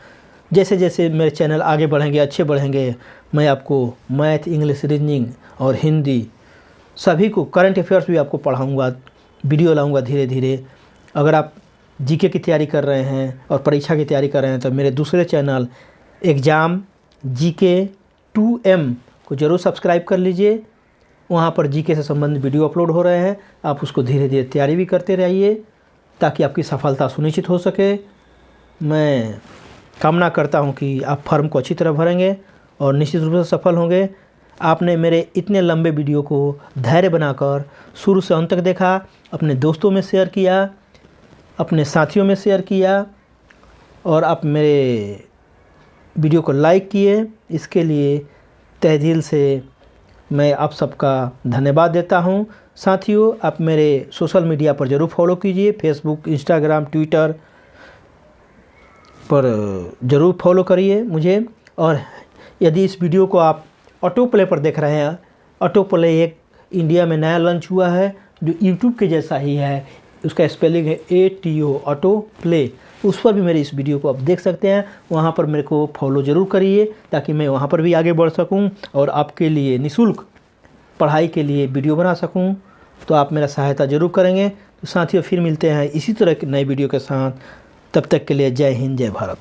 जैसे जैसे मेरे चैनल आगे बढ़ेंगे, अच्छे बढ़ेंगे, मैं आपको मैथ, इंग्लिश, रीजनिंग और हिंदी सभी को, करंट अफेयर्स भी आपको पढ़ाऊँगा, वीडियो लाऊँगा धीरे धीरे। अगर आप जीके की तैयारी कर रहे हैं और परीक्षा की तैयारी कर रहे हैं तो मेरे दूसरे चैनल एग्ज़ाम जीके 2M को ज़रूर सब्सक्राइब कर लीजिए। वहाँ पर जीके से संबंधित वीडियो अपलोड हो रहे हैं, आप उसको धीरे धीरे तैयारी भी करते रहिए ताकि आपकी सफलता सुनिश्चित हो सके। मैं कामना करता हूँ कि आप फॉर्म को अच्छी तरह भरेंगे और निश्चित रूप से सफल होंगे। आपने मेरे इतने लंबे वीडियो को धैर्य बनाकर शुरू से अंत तक देखा, अपने दोस्तों में शेयर किया, अपने साथियों में शेयर किया, और आप मेरे वीडियो को लाइक किए, इसके लिए तहे दिल से मैं आप सबका धन्यवाद देता हूं। साथियों, आप मेरे सोशल मीडिया पर ज़रूर फॉलो कीजिए, फेसबुक, इंस्टाग्राम, ट्विटर पर ज़रूर फॉलो करिए मुझे। और यदि इस वीडियो को आप ऑटो प्ले पर देख रहे हैं, ऑटो प्ले एक इंडिया में नया लॉन्च हुआ है जो यूट्यूब के जैसा ही है, उसका स्पेलिंग है ATO, ऑटो प्ले। उस पर भी मेरे इस वीडियो को आप देख सकते हैं। वहाँ पर मेरे को फॉलो ज़रूर करिए ताकि मैं वहाँ पर भी आगे बढ़ सकूँ और आपके लिए निःशुल्क पढ़ाई के लिए वीडियो बना सकूँ। तो आप मेरा सहायता ज़रूर करेंगे। तो साथियों, फिर मिलते हैं इसी तरह के नए वीडियो के साथ। तब तक के लिए जय हिंद, जय भारत।